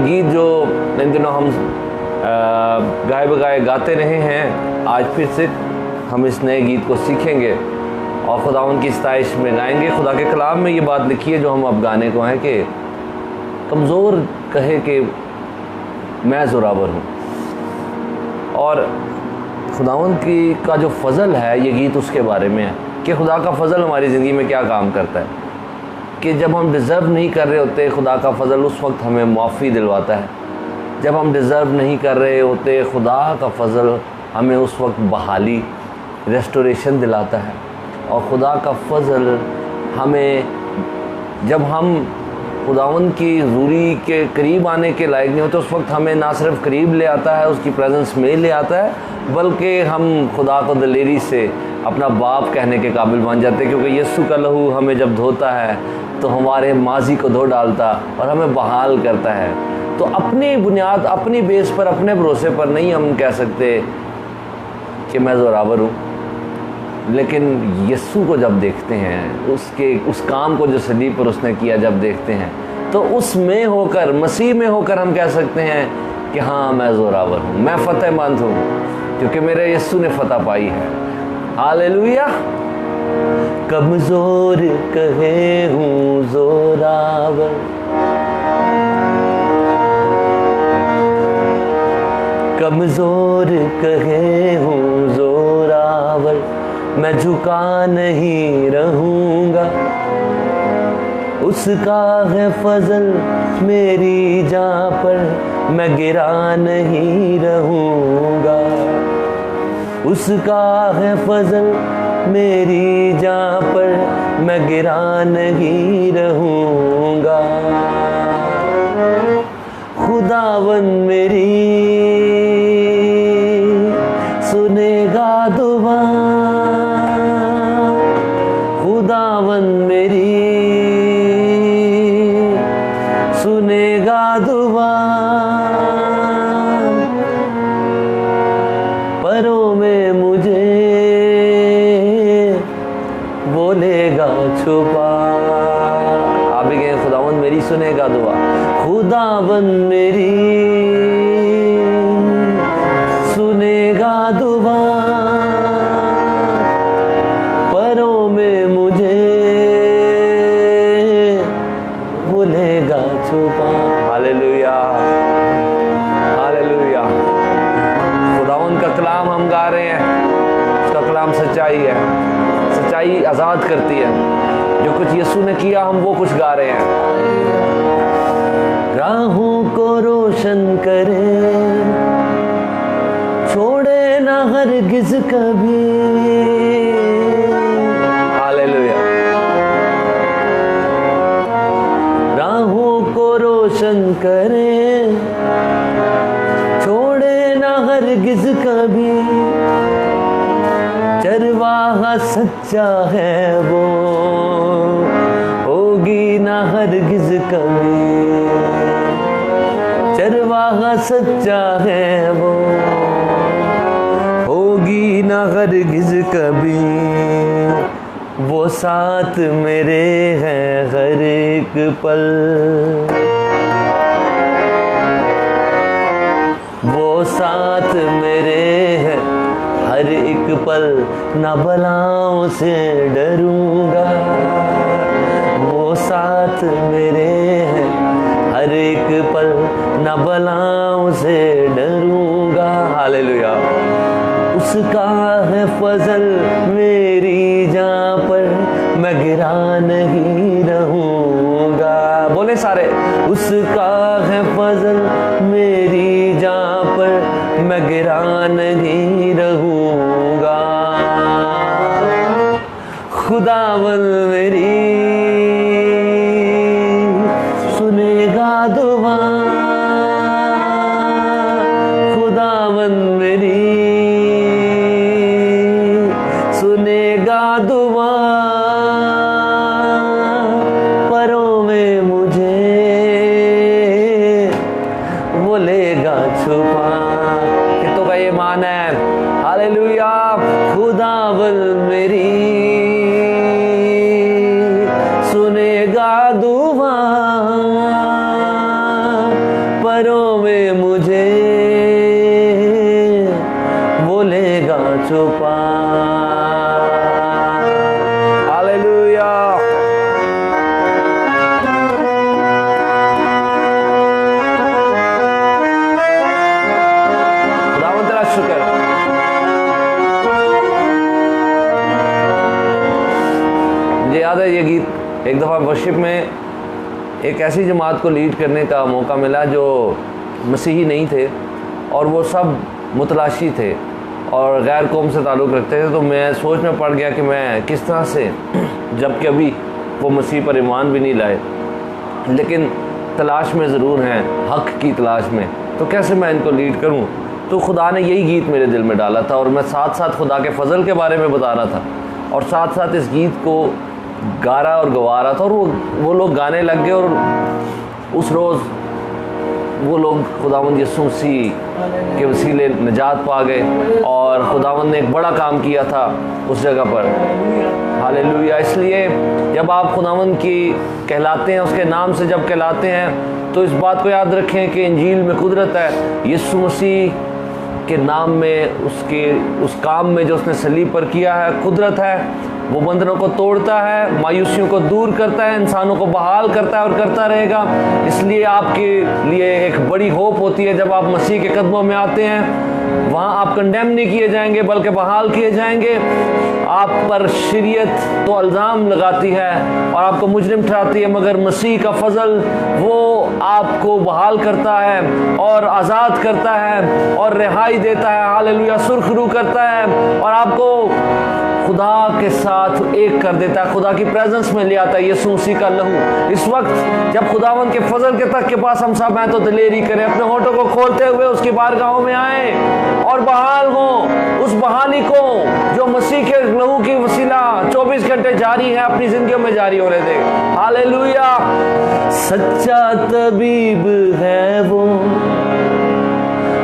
गीत जो इन दिनों हम गाए बगाए गाते रहे हैं, आज फिर से हम इस नए गीत को सीखेंगे और खुदावंद की सताइश में गाएंगे। खुदा के कलाम में ये बात लिखी है जो हम अब गाने को हैं कि कमज़ोर कहे कि मैं ज़ोरावर हूँ। और खुदावंद की का जो फ़ज़ल है, ये गीत उसके बारे में है कि खुदा का फ़ज़ल हमारी ज़िंदगी में क्या काम करता है, कि जब हम डिज़र्व नहीं कर रहे होते, खुदा का फ़ज़ल उस वक्त हमें माफ़ी दिलवाता है। जब हम डिज़र्व नहीं कर रहे होते, खुदा का फ़ज़ल हमें उस वक्त बहाली, रेस्टोरेशन दिलाता है। और खुदा का फ़ज़ल हमें, जब हम खुदावंद की ज़रूरी के करीब आने के लायक नहीं होते, उस वक्त हमें ना सिर्फ करीब ले आता है, उसकी प्रेजेंस में ले आता है, बल्कि हम खुदा को दिलेरी से अपना बाप कहने के काबिल बन जाते हैं। क्योंकि यीशु का लहू हमें जब धोता है तो हमारे माजी को धो डालता और हमें बहाल करता है। तो अपनी बुनियाद, अपनी बेस पर, अपने भरोसे पर नहीं हम कह सकते कि मैं ज़ोरावर हूँ। लेकिन यीशु को जब देखते हैं, उसके उस काम को जो सलीब पर उसने किया जब देखते हैं, तो उसमें होकर, मसीह में होकर हम कह सकते हैं कि हाँ, मैं ज़ोरावर हूँ, मैं फ़तेहमंद हूँ, क्योंकि मेरे यीशु ने फ़तह पाई है। हालेलुया। कमज़ोर कहे हूँ ज़ोरावर, कमज़ोर कहे हूँ ज़ोरावर, मैं झुका नहीं रहूँगा। उसका है फ़ज़ल मेरी जान पर, मैं गिरा नहीं रहूँगा। उसका है फ़ज़ल मेरी जान पर, मैं गिरा नहीं रहूँगा। खुदावंद मेरी सुनेगा दुआ, खुदावंद मेरी सुनेगा दुआ। परों में मुझे बोलेगा छुपा। आप भी कहें खुदावंद मेरी सुनेगा दुआ। खुदावंद मेरी सुनेगा दुआ, परों में मुझे बोलेगा छुपा। Hallelujah, hallelujah. खुदावंद का कलाम हम गा रहे हैं, उसका कलाम सच्चाई है, सच्चाई आज़ाद करती है। जो कुछ यीशु ने किया, हम वो कुछ गा रहे हैं। राहों को रोशन करे, छोड़े ना हरगिज़ कभी। हालेलुया। राहों को रोशन करे, छोड़े ना हरगिज़ कभी। चरवाहा सच्चा है वो, होगी ना हरगिज़ कभी। चरवाहा सच्चा है वो, होगी ना हरगिज़ कभी। वो साथ मेरे हैं हर एक पल, वो साथ मेरे हैं हर एक पल। ना बलाओं से डरूंगा, वो साथ मेरे हैं हर एक पल। ना बलाओं से डरूंगा। हालेलुया। उसका है फ़ज़ल मेरी जान पर, मैं गिरा नहीं रहूँगा। बोले सारे। उसका है फ़ज़ल मेरी जान पर, मैं गिरा नहीं रहूँगा। खुदावंद मेरी सुनेगा दुआ, खुदावंद मेरी सुनेगा दुआ। परों में मुझे बोलेगा छुपा। कितों का ये मान है? हालेलुया। खुदावंद मेरी सुनेगा दुआ, छुपा। हालेलुया। खुदावंद तेरा शुक्र। मुझे याद है ये गीत एक दफ़ा वर्शिप में एक ऐसी जमात को लीड करने का मौका मिला जो मसीही नहीं थे और वो सब मुतलाशी थे और गैर कौम से ताल्लुक़ रखते थे। तो मैं सोच में पड़ गया कि मैं किस तरह से, जबकि अभी वो मसीह पर ईमान भी नहीं लाए लेकिन तलाश में ज़रूर हैं, हक़ की तलाश में, तो कैसे मैं इनको लीड करूं। तो खुदा ने यही गीत मेरे दिल में डाला था और मैं साथ साथ खुदा के फ़ज़ल के बारे में बता रहा था और साथ साथ इस गीत को गा रहा और गवा रहा था। और वो लोग गाने लग गए और उस रोज़ वो लोग खुदावंद यीशु मसीह के वसीले निजात पा गए और खुदावंद ने एक बड़ा काम किया था उस जगह पर। हालेलुया। इसलिए जब आप खुदावंद की कहलाते हैं, उसके नाम से जब कहलाते हैं, तो इस बात को याद रखें कि इंजील में कुदरत है। यीशु मसीह के नाम में, उसके उस काम में जो उसने सलीब पर किया है, कुदरत है। वो बंधनों को तोड़ता है, मायूसियों को दूर करता है, इंसानों को बहाल करता है और करता रहेगा। इसलिए आपके लिए एक बड़ी होप होती है जब आप मसीह के कदमों में आते हैं। वहाँ आप कंडेम नहीं किए जाएंगे बल्कि बहाल किए जाएंगे। आप पर शरीयत तो इल्ज़ाम लगाती है और आपको मुजरिम ठहराती है, मगर मसीह का फजल वो आपको बहाल करता है और आज़ाद करता है और रिहाई देता है। हालेलुया। सुरखरू करता है और आपको खुदा के साथ एक कर देता है, खुदा की प्रेजेंस में ले आता है यीशु मसीह का लहू। इस वक्त जब खुदावंद के फजल के तक के पास हम सब हैं, तो दिलेरी करें, अपने होठों को खोलते हुए उसकी बारगाहों में आए और बहाल हो उस बहाली को जो मसीह के लहू की वसीला 24 घंटे जारी है, अपनी जिंदगी में जारी होने दे। हालेलुया। सच्चा तबीब है वो,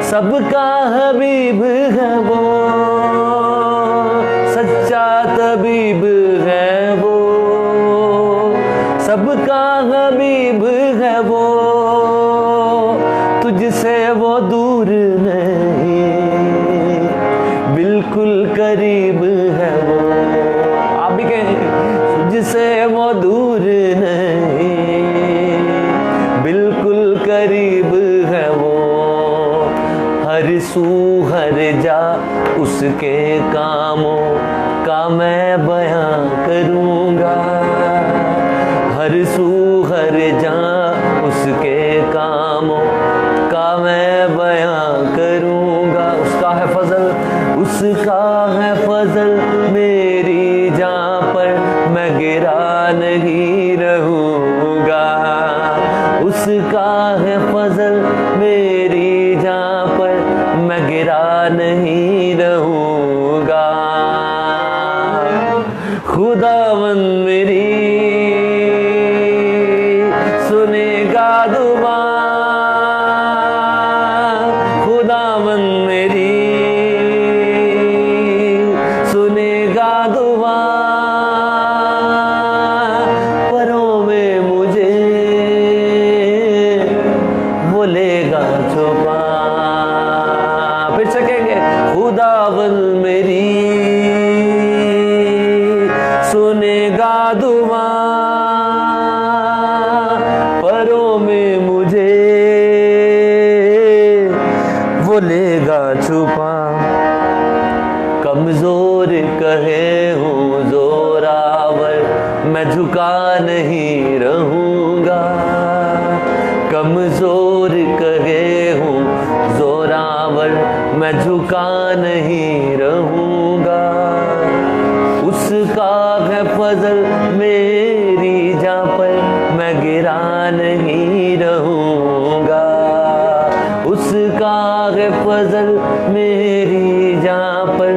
सबका हबीब है वो, सच्चा तबीब है वो, सबका हबीब है वो, तुझसे वो दूर नहीं, बिल्कुल करीब है वो। आप भी कहें, तुझसे वो दूर नहीं, बिल्कुल करीब है वो, हर सू हर जा उसके कामों का मैं बयां करूंगा, हर सू हर जा उसके कामों का मैं बयां करूंगा। उसका है फजल, उसका है फजल मेरी जान पर, मैं गिरा नहीं रहूंगा। उसका है फजल मेरी जान पर, मैं गिरा नहीं रहूंगा। खुदावन मेरी सुनेगा दुआ, खुदावन मेरी सुनेगा दुआ, परों में मुझे वो लेगा छुपा। फिर सकेंगे, खुदावन मेरी सुनेगा दुआ, परों में मुझे वो लेगा छुपा। कमजोर कहे हूँ जोरावर, मैं झुका नहीं रहूंगा। कमजोर कहे हूँ जोरावर, मैं झुका नहीं रहूंगा। उसका है फजल मेरी जान पर, मैं गिरा नहीं रहूंगा। उसका है फजल मेरी जान पर,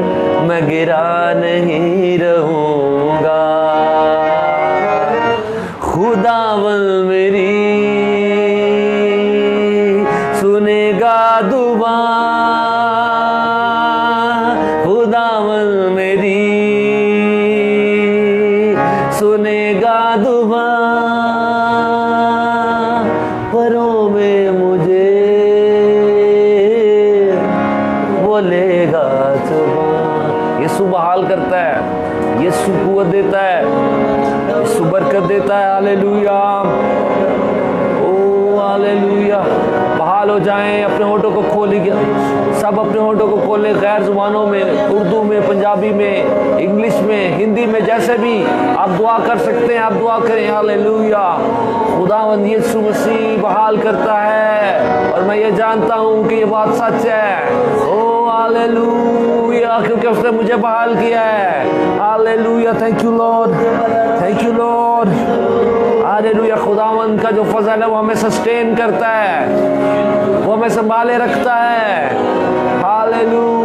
मैं गिरा नहीं रहूंगा। खुदावन मेरी सुनेगा दुआ, खुदावन मेरी सुनेगा दुआ, परों में मुझे वो लेगा छुपा। यीशु कुव्वत देता है, यीशु बरकत देता है। हालेलुया, ओ हालेलुया। बहाल हो जाएं, अपने होठों को खोलिए, सब अपने होठों को खोलें, गैर जुबानों में, उर्दू में, पंजाबी में, इंग्लिश में, हिंदी में, जैसे भी आप दुआ कर सकते हैं आप दुआ करें। हालेलुया। खुदावंद यीशु मसीह बहाल करता है और मैं ये जानता हूँ कि ये बात सच है। ओ हालेलुया, क्योंकि उसने मुझे बहाल किया है। Hallelujah, thank you Lord, thank you Lord. Hallelujah, खुदावंद का जो फजल है वो हमें सस्टेन करता है, वो हमें संभाले रखता है। हालेलुया।